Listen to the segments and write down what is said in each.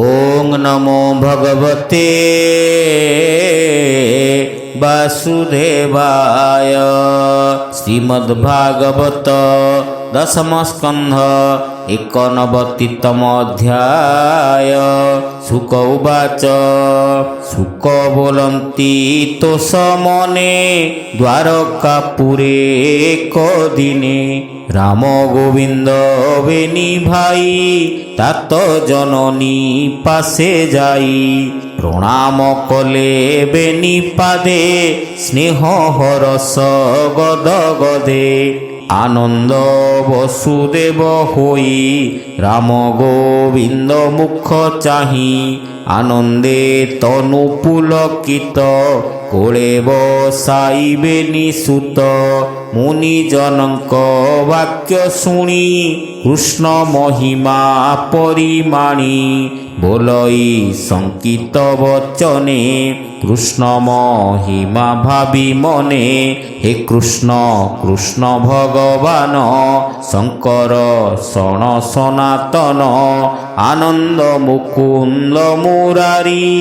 ओं नमो भगवते वासुदेवाय। श्रीमद्भागवत दशम स्कंध 91तम अध्याय। शुक उवाच शुक बोलन्ति तोष मने द्वारकापुरे कदिने राम गोविंद बेनी भाई तात जननी पासे जाई प्रणाम कले बेनी पादे स्नेह हरस गद गदे आनंद वसुदेव होई राम गोविंद मुख चाही आनंदे तनु पुलकित कोले बसाइबेनी सुत मुनिजनक वाक्य शुणी कृष्ण महिमा परिमाणी बोलई संकित वचने कृष्ण महिमा भावी मने हे कृष्ण कृष्ण भगवान शंकर सन सनातन आनंद मुकुंद मुरारी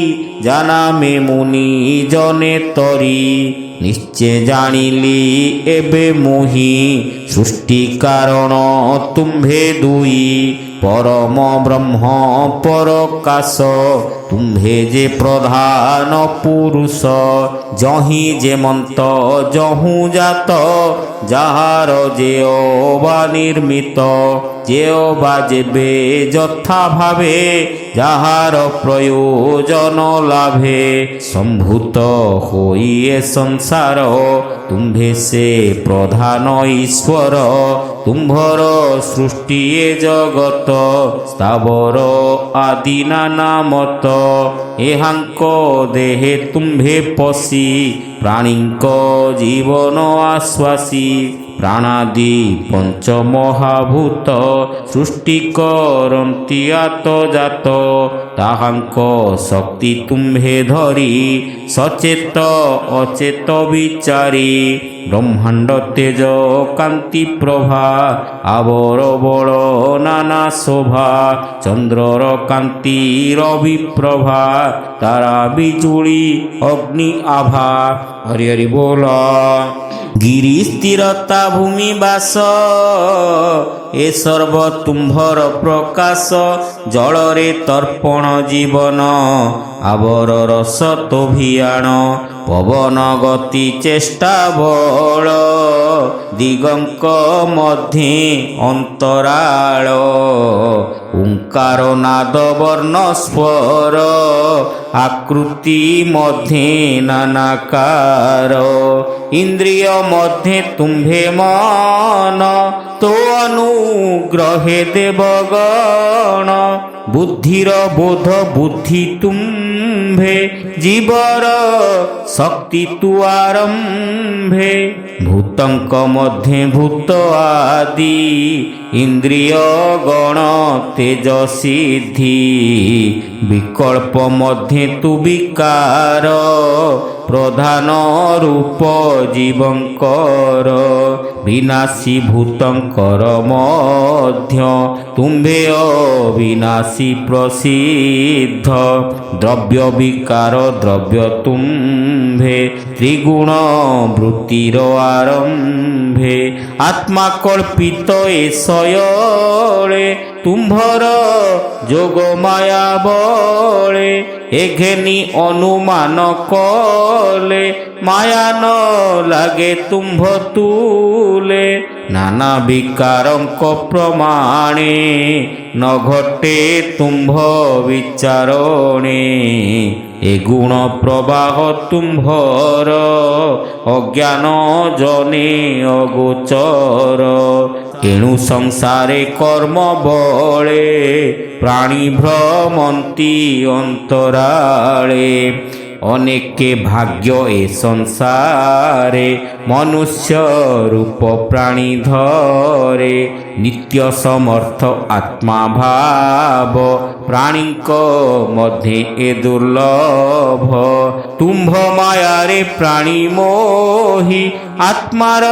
जाना में मुनि जने तरी निश्चय जानिली एबे मुहि सृष्टि कारण तुम्भे दुई परम ब्रह्म परकाश तुम्भे जे प्रधान पुरुष जही जे मंत जहू जात जहार जेओबा निर्मित जेओबा जेबे यथा भावे जहार प्रयोजन लाभे संभूत होइए संसार तुम्भे से प्रधान ईश्वर तुम्भर सृष्टि जगत स्थावर आदि नाना मत एहांक देहे तुम्भे पशी प्राणींक जीवन आश्वासी प्राणादि पंच महाभूत सृष्टि करन्ति आत जात ताहांक शक्ति तुम्भे धरी सचेत अचेत विचारी ब्रह्मांड तेज कांति प्रभा आवर बड़ नाना शोभा चंद्रर कांति रवि प्रभा तारा बिजुली अग्नि आभा हरि हरि बोल। गिरी स्थिरता भूमि बास ए सर्व तुम्भर प्रकाश जलरे तर्पण जीवन आवर रस तोभियाण पवन गति चेष्टा बल दिगंक मध्य अंतराल ओंकार नाद वर्ण स्वर आकृति मध्य नानाकार इंद्रिय मध्य तुम्भे मन तो अनुग्रहे देवगण बुद्धिर बोध बुद्धि तुम्भे जीवर शक्ति तु आरंभे भूतंक मध्य भूत आदि इंद्रिय गण तेज सिद्धि विकल्प मध्य तु विकार प्रधान रूप जीवंकर विनाशी भूतंकर मध्य तुम्भे अविनाशी प्रसिद्ध द्रव्य विकार द्रव्य तुम्भे त्रिगुण वृत्तिर आरंभे आत्मा कल्पित एषयले तुम्भर जोग माया बले एघेनी अनुमान कले माया न लागे तुम्भ तुले नाना विकारंक प्रमाणे न घटे तुम्भ विचारणे ए गुण प्रवाह तुम्भर अज्ञान जने अगोचर एणु संसारे कर्म बले प्राणी भ्रमंती अंतराले अनेके भाग्य ए संसारे मनुष्य रूप प्राणी धरे नित्य समर्थ आत्मा भाव प्राणीक मध्य ए दुर्लभ तुम्भ मायारे प्राणी मोही आत्मार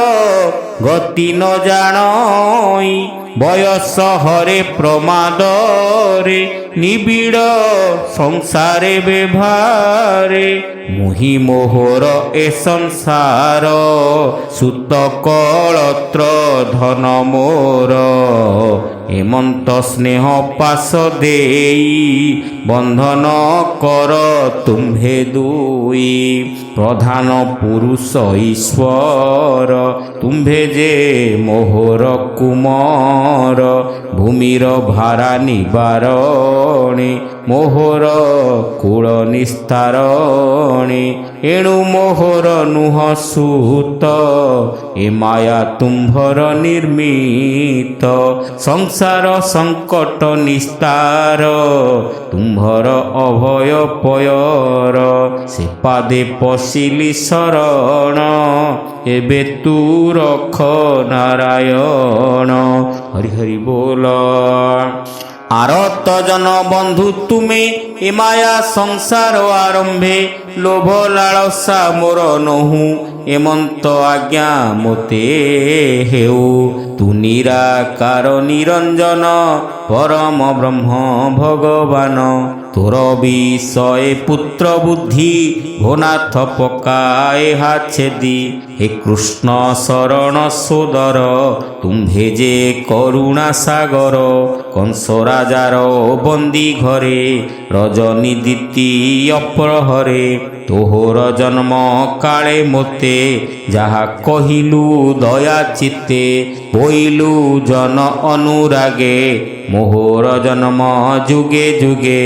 गति न जानई বয়স হরে প্রমাদরে নিবিড় সংসারে ব্যবহারে মুহি মোহর এ সংসার সুত কলত্র ধন মোর হেমন্ত স্নেহ পাশ দেই বন্ধন কর তুম্ভে দুই প্রধান পুরুষ ঈশ্বর তুম্ভে যে মোহর কুমর ভূমির ভারা নিবারণে মোহর কূଳ নিস্তারণে এণু মোহর নুহ সুত এ মায়া তুম্ভর ନିର୍ମିତ ସଂସାର ସଙ୍କଟ ନିସ୍ତାର ତୁମ୍ଭର ଅଭୟ ପୟର ସେ ପାଦେ ପଶିଲି ଶରଣ ଏବେ ତୁ ରଖ ନାରାୟଣ। ହରି ହରି ବୋଲ। আরত জন বন্ধু তুমে এ মায়া সংসার আরম্ভে লোভ লালসা মোর নহু এমন্ত আজ্ঞা মতে হেউ তু নিরাকার নিরঞ্জন পরম ব্রহ্ম ভগবান তোর বিষয়ে পুত্র বুদ্ধি ভোনাথ পকায়ে হাছেদি হে কৃষ্ণ শরণ সোদর তুম্ভে যে করুণা সাগর কংস রাজার বন্দী ঘরে রজনী দ্বিতীয় প্রহরে তোহর জন্ম কালে মতে যাহা কহিলু দয়া চিত্তে বইলু জন অনুরাগে মোহর জন্ম যুগে যুগে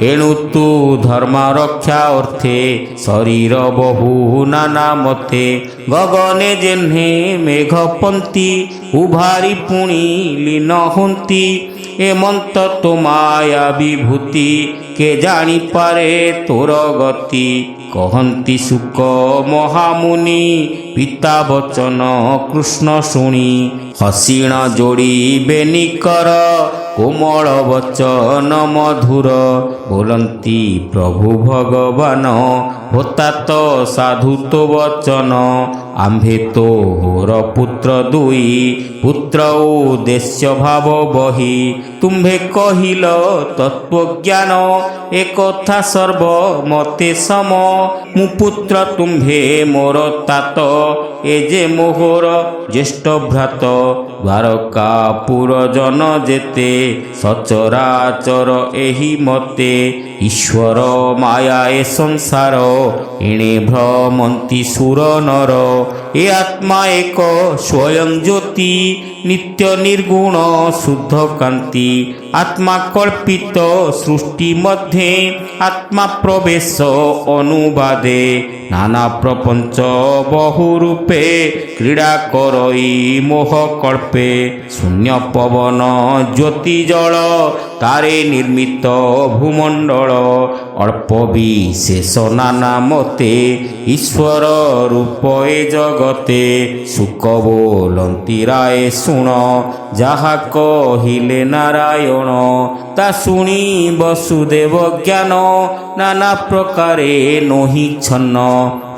এণু তু ধর্ম রক্ষা অর্থে শরীর বহু নানা মতে গগনে জেহ্নে মেঘপন্থী উভারি পুଣି লীন হন্তি এমন্ত তো মায়া বিভূতি কে জানিপারে তোর গতি কহন্তি শুক মহামুনি পিতা বচন কৃষ্ণ শুনি হসিণ যোড়ি বেনিকর কোমল বচন মধুর ବୋଲନ୍ତି ପ୍ରଭୁ ଭଗବାନ ହୋତାତ ସାଧୁ ତୋ ବଚନ ଆମ୍ଭେ ତୋର ପୁତ୍ର ଦୁଇ ପୁତ୍ର ଉଦ୍ଦେଶ୍ୟ ଭାବ ବହି ତୁମ୍ଭେ କହିଲ ତତ୍ତ୍ୱଜ୍ଞାନ ଏ କଥା ସର୍ବ ମତେ ସମ ମୁଁ ପୁତ୍ର ତୁମ୍ଭେ ମୋର ତାତ ଏ ଯେ ମୋହର ଜ୍ୟେଷ୍ଠ ଭ୍ରାତ ଦ୍ୱାରକାପୁର ଜନ ଯେତେ ସଚରାଚର ଏହି ମତେ ଈଶ୍ୱର ମାୟା ଏ ସଂସାର ଏଣେ ଭ୍ରମନ୍ତି ସୁର ନର ଏ ଆତ୍ମା ଏକ ସ୍ୱୟଂ ଜ୍ୟୋତି ନିତ୍ୟ ନିର୍ଗୁଣ ଶୁଦ୍ଧ କାନ୍ତି ଆତ୍ମା କଳ୍ପିତ ସୃଷ୍ଟି ମଧ୍ୟେ ଆତ୍ମା ପ୍ରବେଶ ଅନୁବାଦେ ନାନା ପ୍ରପଞ୍ଚ ବହୁ ରୂପେ କ୍ରୀଡ଼ା କରଇ ମୋହ କଳ୍ପେ ଶୂନ୍ୟ ପବନ ଜ୍ୟୋତି ଜଳ ତାରେ ନିର୍ମିତ ଭୂମଣ୍ଡଳ ଅଳ୍ପ ବିଶେଷ ନାନା ମତେ ଈଶ୍ୱର ରୂପ ଏ ଜଗତେ ସୁକ ବୋଲନ୍ତି ରାୟ ଶୁଣ ଯାହା କହିଲେ ନାରାୟଣ ତା ଶୁଣି ବସୁଦେବ ଜ୍ଞାନ ନାନା ପ୍ରକାରେ ନୋହି ଛନ୍ନ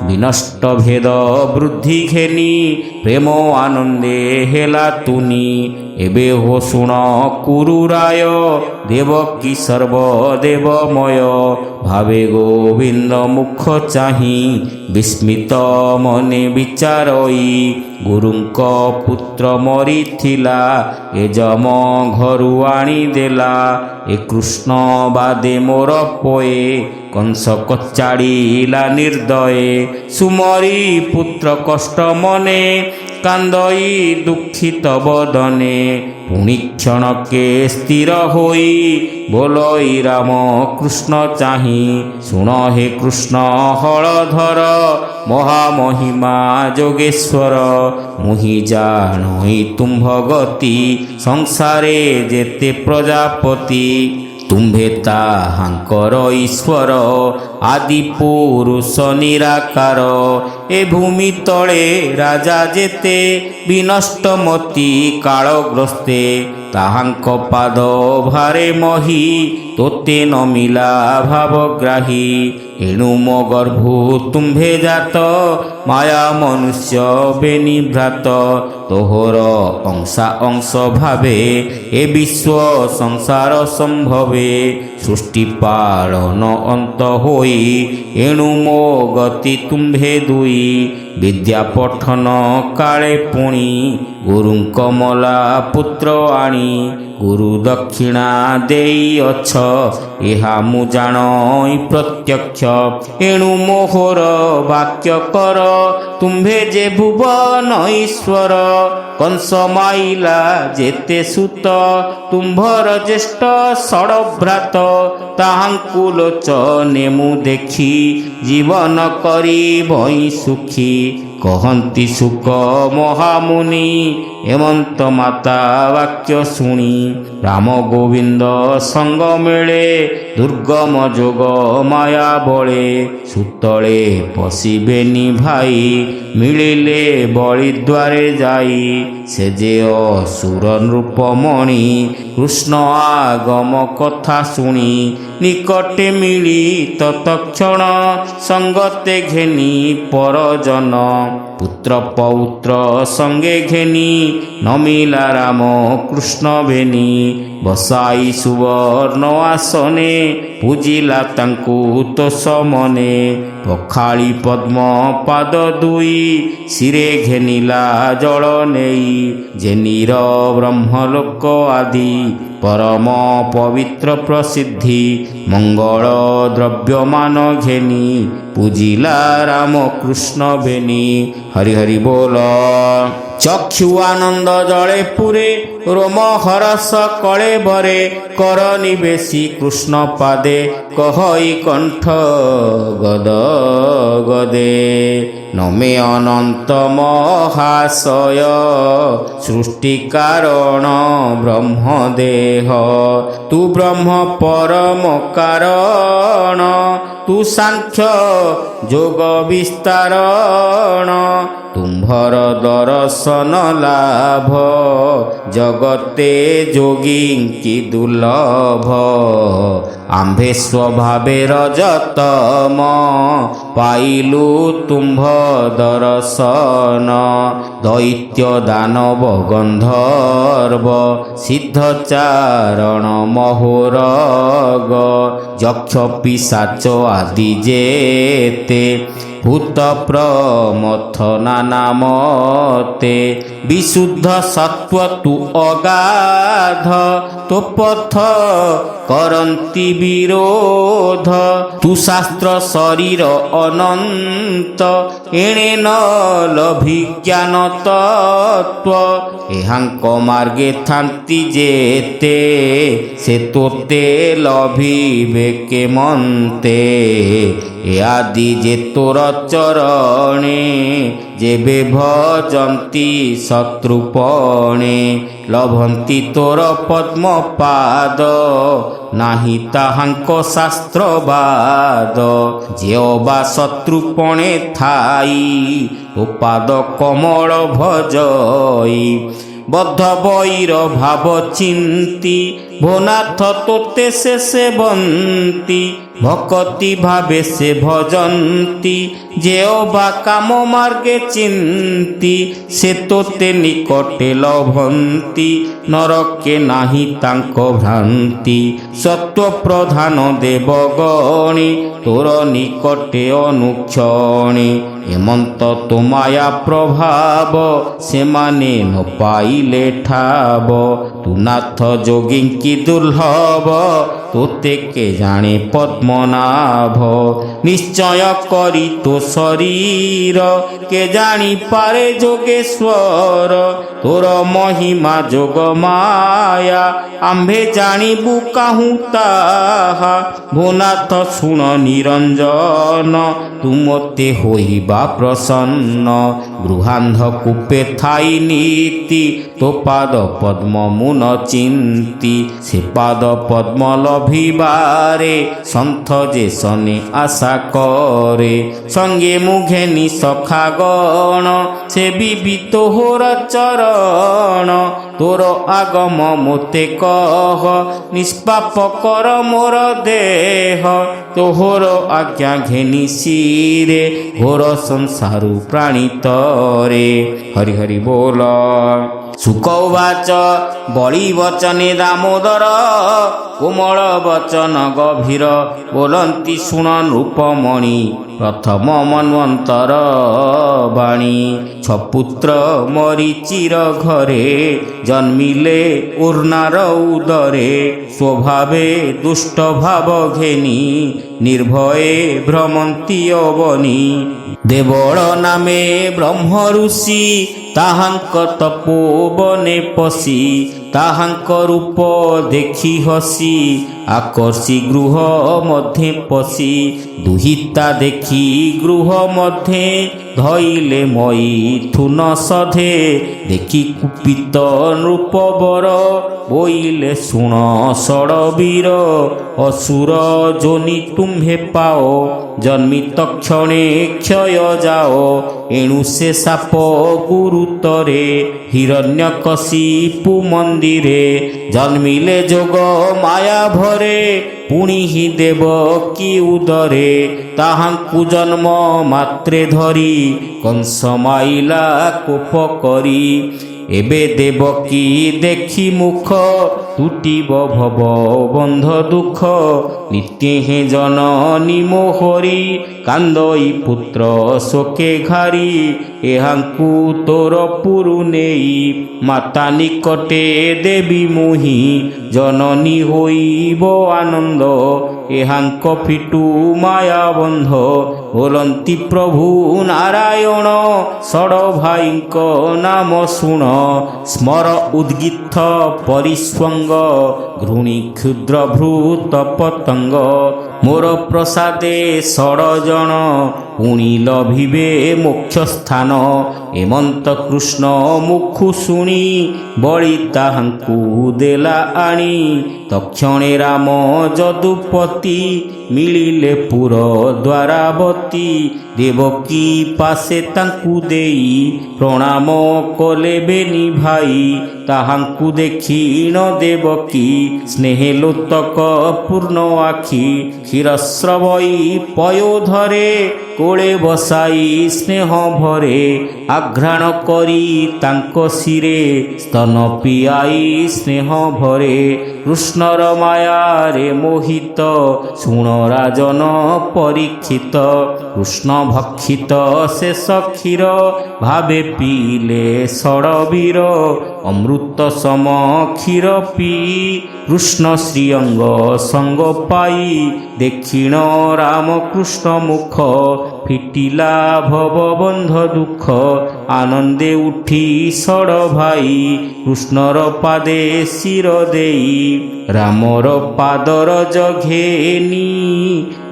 ବିନଷ୍ଟ ଭେଦ ବୃଦ୍ଧି ଘେନି ପ୍ରେମ ଆନନ୍ଦେ ହେଲା ତୁନି ଏବେ ହୋ ଶୁଣ କୁରୁ ରାୟ ଦେବକୀ ସର୍ବଦେବମୟ ଭାବେ ଗୋବିନ୍ଦ ମୁଖ ଚାହିଁ ବିସ୍ମିତ ମନେ ବିଚାରଇ ଗୁରୁଙ୍କ ପୁତ୍ର ମରିଥିଲା ଏ ଯମ ଘରୁ ଆଣିଦେଲା ଏ କୃଷ୍ଣ ବାଦେ ମୋର ପଏ କଂସ କଚାଡ଼ିଲା ନିର୍ଦ୍ଦୟେ ସୁମରି ପୁତ୍ର କଷ୍ଟ ମନେ କାନ୍ଦଇ ଦୁଃଖିତ ବଦନେ ପୁଣି କ୍ଷଣକେ ସ୍ଥିର ହୋଇ ବୋଲଇ ରାମ କୃଷ୍ଣ ଚାହିଁ ଶୁଣ ହେ କୃଷ୍ଣ ହଳଧର ମହାମହିମା ଯୋଗେଶ୍ୱର ମୁହିଁ ଜାଣଇ ତୁମ୍ଭ ଗତି ସଂସାରେ ଯେତେ ପ୍ରଜାପତି ତୁମ୍ଭେ ତାହାଙ୍କର ଈଶ୍ୱର ଆଦି ପୁରୁଷ ନିରାକାର ଏ ଭୂମି ତଳେ ରାଜା ଯେତେ ବିନଷ୍ଟ ମତି କାଳଗ୍ରସ୍ତେ ତାହାଙ୍କ ପାଦ ଭାରେ ମହି ତୋତେ ନମିଲା ଭାବଗ୍ରାହୀ ଏଣୁ ମୋ ଗର୍ଭୁ ତୁମ୍ଭେ ଜାତ ମାୟା ମନୁଷ୍ୟ ବେନିଭ୍ରାତ তোহর অংশা অংশ ভাবে এ বিশ্ব সংসার সম্ভবে সৃষ্টি পালন অন্ত হই এণু ମୋ ଗତି ତୁମ୍ଭେ ଦୁଇ ବିଦ୍ୟା ପଠନ କାଳେ ପୁଣି ଗୁରୁଙ୍କ ମଲା ପୁତ୍ର ଆଣି ଗୁରୁ ଦକ୍ଷିଣା ଦେଇଅଛ ଏହା ମୁଁ ଜାଣଇ ପ୍ରତ୍ୟକ୍ଷ ଏଣୁ ମୋହର ବାକ୍ୟ କର ତୁମ୍ଭେ ଯେ ଭୁବନ ଈଶ୍ୱର କଂସ ମାଇଲା ଯେତେ ସୁତ ତୁମ୍ଭର ଜ୍ୟେଷ୍ଠ ଷଡ଼ଭ୍ରାତ ତାହାଙ୍କୁ ଲୋଚନେ ମୁଁ ଦେଖି ଜୀବନ କରି ଭଇ ସୁଖୀ କହନ୍ତି ସୁକ ମହାମୁନି ହେମନ୍ତ ମାତା ବାକ୍ୟ ଶୁଣି ରାମ ଗୋବିନ୍ଦ ସଙ୍ଗ ମିଳେ ଦୁର୍ଗମ ଯୋଗ ମାୟା ବଳେ ସୁତଳେ ପଶିବେନି ଭାଇ ମିଳିଲେ ବଳିଦ୍ୱାରେ ଯାଇ ସେ ଯେ ଅସୁର ନୃପମଣି କୃଷ୍ଣ ଆଗମ କଥା ଶୁଣି ନିକଟେ ମିଳି ତତ୍କ୍ଷଣ ସଙ୍ଗତେ ଘେନି ପରଜନ ପୁତ୍ର ପୌତ୍ର ସଙ୍ଗେ ଘେନି ନମିଲା ରାମ କୃଷ୍ଣ ବେନି ବସାଇ ସୁବର୍ଣ୍ଣ ଆସନେ ପୂଜିଲା ତାଙ୍କୁ ତୋଷ ମନେ ପଖାଳି ପଦ୍ମ ପାଦ ଦୁଇ ଶିରେ ଘେନିଲା ଜଳ ନେଇ ଯେନିର ବ୍ରହ୍ମଲୋକ ଆଦି ପରମ ପବିତ୍ର ପ୍ରସିଦ୍ଧି ମଙ୍ଗଳ ଦ୍ରବ୍ୟମାନ ଘେନି ପୂଜିଲା ରାମ କୃଷ୍ଣ ବେନି ହରି ହରି ବୋଲ ଚକ୍ଷୁ ଆନନ୍ଦ ଜଳେ ପୁରେ ରୋମ ହରସ କଳେ ବରେ କର ନିବେଶୀ କୃଷ୍ଣ ପାଦେ କହଇ କଣ୍ଠ ଗଦ ଗଦେ ନମେ ଅନନ୍ତ ମହାଶୟ ସୃଷ୍ଟି କାରଣ ବ୍ରହ୍ମ ଦେହ ତୁ ବ୍ରହ୍ମ ପରମ କାରଣ ତୁ ସାଂଖ୍ୟ ଯୋଗ ବିସ୍ତାରଣ ତୁମ୍ଭର ଦର୍ଶନ ଲାଭ ଜଗତେ ଯୋଗୀଙ୍କି ଦୁର୍ଲଭ ଆମ୍ଭେ ସ୍ୱଭାବେ ରଜତମ ପାଇଲୁ ତୁମ୍ଭ ଦର୍ଶନ ଦୈତ୍ୟ ଦାନବ ଗନ୍ଧର୍ବ ସିଦ୍ଧ ଚାରଣ ମହୋରଗ ଯକ୍ଷ ପିଶାଚ ଆଦି ଯେତେ ଭୂତ ପ୍ରମଥ ନାନା ମତେ ବିଶୁଦ୍ଧ ସତ୍ୱ ତୁ ଅଗାଧ ତୋ ପଥ କରନ୍ତି ବିରୋଧ ତୁ ଶାସ୍ତ୍ର ଶରୀର ଅନନ୍ତ ଏଣେ ନ ଲଭି ଜ୍ଞାନ ତତ୍ୱ ଏହାଙ୍କ ମାର୍ଗେ ଥାନ୍ତି ଯେତେ ସେ ତୋତେ ଲଭିବେ କେମନ୍ତେ ଏ ଆଦି ଯେ ତୋର ଚରଣେ ଯେବେ ଭଜନ୍ତି ଶତ୍ରୁପଣେ ଲଭନ୍ତି ତୋର ପଦ୍ମ ପାଦ ନାହିଁ ତାହାଙ୍କ ଶାସ୍ତ୍ରବାଦ ଯେଅବା ଶତ୍ରୁପଣେ ଥାଇ ତୋ ପାଦ କମଳ ଭଜଇ ବଦ୍ଧ ବୈର ଭାବ ଚିନ୍ତି ଭୋନାଥ ତୋତେ ସେ ସେବନ୍ତି ଭକତି ଭାବେ ସେ ଭଜନ୍ତି ଯେଅବା କାମ ମାର୍ଗେ ଚିନ୍ତି ସେ ତୋତେ ନିକଟେ ଲଭନ୍ତି ନରକେ ନାହିଁ ତାଙ୍କ ଭ୍ରାନ୍ତି ସତ୍ୱ ପ୍ରଧାନ ଦେବଗଣେ ତୋର ନିକଟେ ଅନୁକ୍ଷଣେ ହେମନ୍ତ ତୋ ମାୟା ପ୍ରଭାବ ସେମାନେ ନ ପାଇଲେ ଠାବ ତୁ ନାଥ ଯୋଗୀଙ୍କି ଦୁର୍ଲଭ ତୋତେ କେ ଜାଣେ ପଦ୍ମନାଭ ନିଶ୍ଚୟ କରି ତୋ ଶରୀର କେ ଜାଣିପାରେ ଯୋଗେଶ୍ୱର ତୋର ମହିମା ଯୋଗ ମାୟା ଆମ୍ଭେ ଜାଣିବୁ କାହୁଁ ତାହା ଭୋନାଥ ଶୁଣ ନିରଞ୍ଜନ ତୁ ମୋତେ ହୋଇବା ପ୍ରସନ୍ନ ଗୃହାନ୍ଧ କୂପେ ଥାଇ ନୀତି ତୋ ପାଦ ପଦ୍ମ ମୁଁ ন চিন্তি সে পাদ পদ্ম লভিবারে সন্থ যে শনে আশা করে সঙ্গে মুঘেনি সখাগণ সে বিবি তোহর চরণ তোর আগম মোতে কহ নিষ্পাপ কর মোর দেহ তোহর আজ্ঞা ঘেনি শিরে ঘোর সংসারু প্রাণিতরে হরি হরি ବୋଲ। ସୁକୌବାଚ ବଳି ବଚନେ ଦାମୋଦର କୋମଳ ବଚନ ଗଭୀର ବୋଲନ୍ତି ଶୁଣ ନୃପମଣି ପ୍ରଥମ ମନ୍ୱନ୍ତର ବାଣୀ ଛପୁତ୍ର ମରିଚିର ଘରେ ଜନ୍ମିଲେ ଉର୍ଣ୍ଣାର ଉଦରେ ସ୍ୱଭାବେ ଦୁଷ୍ଟ ଭାବ ଘେନି ନିର୍ଭୟେ ଭ୍ରମନ୍ତି ଅବନି ଦେବଳ ନାମେ ବ୍ରହ୍ମ ଋଷି ତାହାଙ୍କ ତପୋବନେ ପଶି ତାହାଙ୍କ ରୂପ ଦେଖି ହସି ଆକର୍ଷି ଗୃହ ମଧ୍ୟେ ପଶି ଦୁହିତା ଦେଖି ଗୃହ ମଧ୍ୟେ ଧଇଲେ ମୈଥୁନ ସଧେ ଦେଖି କୁପିତ ନୃପବର ବୋଇଲେ ଶୁଣ ଷଡ଼ବୀର ଅସୁର ଯୋନି ତୁମ୍ଭେ ପାଅ ଜନ୍ମି ତକ୍ଷଣେ କ୍ଷୟ ଯାଅ ଏଣୁ ସେ ସାପ ଗୁରୁତରେ ହିରଣ୍ୟକଶିପୁ ମନ୍ଦିରେ ଜନ୍ମିଲେ ଯୋଗ ମାୟା ଭରେ ପୁଣି ହିଁ ଦେବ କି ଉଦରେ ତାହାଙ୍କୁ ଜନ୍ମ ମାତ୍ରେ ଧରି କଂସ ମାଇଲା କୋପ କରି ଏବେ ଦେବକୀ ଦେଖି ମୁଖ ତୁଟିବ ଭବ ବନ୍ଧ ଦୁଃଖ ନିତ୍ୟ হে ଜନନୀ ମୋହରି କାନ୍ଦଇ ପୁତ୍ର ଶୋକେ ଘାରି ଏହାଙ୍କୁ ତୋର ପୁରୁ ନେଇ ମାତା ନିକଟେ ଦେବି ମୁହିଁ ଜନନୀ ହୋଇବ ଆନନ୍ଦ ଏହାଙ୍କ ଫିଟୁ ମାୟା ବନ୍ଧ ବୋଲନ୍ତି ପ୍ରଭୁ ନାରାୟଣ ଷଡ଼ ଭାଇଙ୍କ ନାମ ଶୁଣ ସ୍ମର ଉଦ୍ଗିତ ପରିସ୍ୱଙ୍ଗ ଘୃଣୀ କ୍ଷୁଦ୍ର ଭୃତ ପତଙ୍ଗ ମୋର ପ୍ରସାଦେ ଷଡ଼ଜଣ ପୁଣି ଲଭିବେ ମୋକ୍ଷ ସ୍ଥାନ ଏମନ୍ତ କୃଷ୍ଣ ମୁଖୁ ଶୁଣି ବଳି ତାହାଙ୍କୁ ଦେଲା ଆଣି ତକ୍ଷଣେ ରାମ ଯଦୁପତି ମିଳିଲେ ପୁର ଦ୍ୱାରାବତୀ ଦେବକୀ ପାଶେ ତାଙ୍କୁ ଦେଇ ପ୍ରଣାମ କଲେ ବେନି ଭାଇ ତାହାଙ୍କୁ ଦେଖିଣ ଦେବକୀ ସ୍ନେହେ ଲୋତକ ପୂର୍ଣ୍ଣ ଆଖି କ୍ଷୀରସ୍ରବଇ ପୟୋଧରେ କୋଳେ ବସାଇ ସ୍ନେହ ଭରେ ଆଘ୍ରାଣ କରି ତାଙ୍କ ଶିରେ ସ୍ତନ ପିଆଇ ସ୍ନେହ ଭରେ କୃଷ୍ଣର ମାୟାରେ ମୋହିତ ଶୁଣ ରାଜନ ପରୀକ୍ଷିତ କୃଷ୍ଣ ଭକ୍ଷିତ ଶେଷ କ୍ଷୀର ଭାବେ ପିଇଲେ ଷଡ଼ବୀର ଅମୃତ ସମ କ୍ଷୀର ପିଇ କୃଷ୍ଣ ଶ୍ରୀଅଙ୍ଗ ସଙ୍ଗ ପାଇ ଦେଖିଣ ରାମକୃଷ୍ଣ ମୁଖ ଫିଟିଲା ଭବବନ୍ଧ ଦୁଃଖ ଆନନ୍ଦେ ଉଠି ଷଡ଼ ଭାଇ କୃଷ୍ଣର ପାଦେ ଶିର ଦେଇ ରାମର ପାଦର ଜଘେନି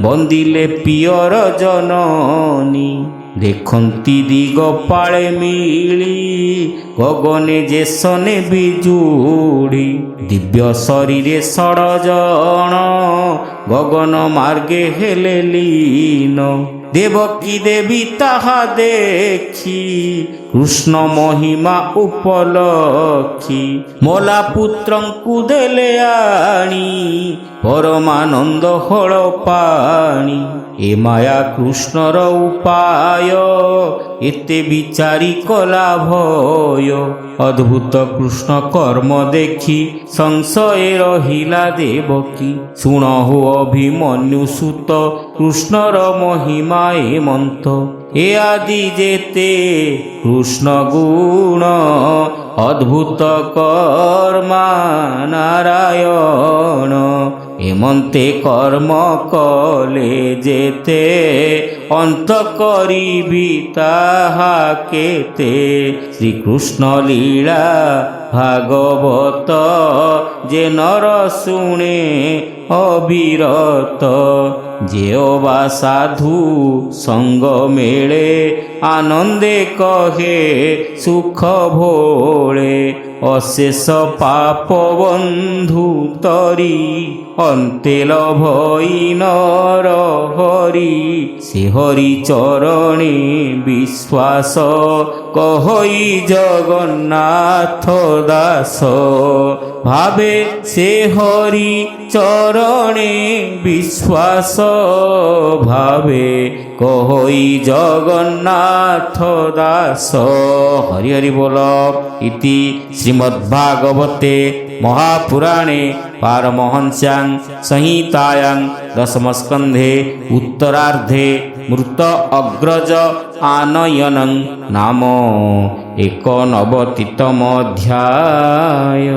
ବନ୍ଦିଲେ ପିଅର ଜନନୀ ଦେଖନ୍ତି ଦିଗ ପାଳେ ମିଳି ଗଗନେ ଯେସନେ ବିଜୁଡ଼ି ଦିବ୍ୟ ଶରୀରେ ଷଡ଼ଜଣ ଗଗନ ମାର୍ଗେ ହେଲେ ଲୀନ ଦେବକୀ ଦେବୀ ତାହା ଦେଖି କୃଷ୍ଣ ମହିମା ଉପଲକ୍ଷି ମଲା ପୁତ୍ରଙ୍କୁ ଦେଲେ ଆଣି ପରମାନନ୍ଦ ହଳ ପାଣି ଏ ମାୟା କୃଷ୍ଣର ଉପାୟ ଏତେ ବିଚାରି କଲା ଭୟ ଅଦ୍ଭୁତ କୃଷ୍ଣ କର୍ମ ଦେଖି ସଂଶୟ ରହିଲା ଦେବକୀ ଶୁଣ ହୋ ଅଭିମନ୍ୟୁ ସୁତ କୃଷ୍ଣର ମହିମା ଏମନ୍ତ ଏ ଆଦି ଯେତେ କୃଷ୍ଣ ଗୁଣ ଅଦ୍ଭୁତ କର୍ମା ନାରାୟଣ ଏମନ୍ତେ କର୍ମ କଲେ ଯେତେ ଅନ୍ତ କରିବି ତାହା କେତେ ଶ୍ରୀକୃଷ୍ଣ ଲୀଳା ভাগবত যে নর শুনে অবিরত। যেও বা সাধু সঙ্গ মেলে আনন্দে কহে সুখ ভোলে। অশেষ পাপ বন্ধু তরি অন্তে লভই নর হরি। সে হরি চরণে বিশ্বাস কহই জগন্নাথ দাস। ভাবে সে হরি চরণে বিশ্বাস ভাবে কহই জগন্নাথ দাস। হরি হরি বল। ইতি শ্রীমদ্ভাগবতে মহাপুরাণে পারমহংস্যাং সংহিতায়াং দশমস্কন্ধে উত্তরার্ধে মৃত অগ্রজ আনয়নং নাম 89তম অধ্যায়।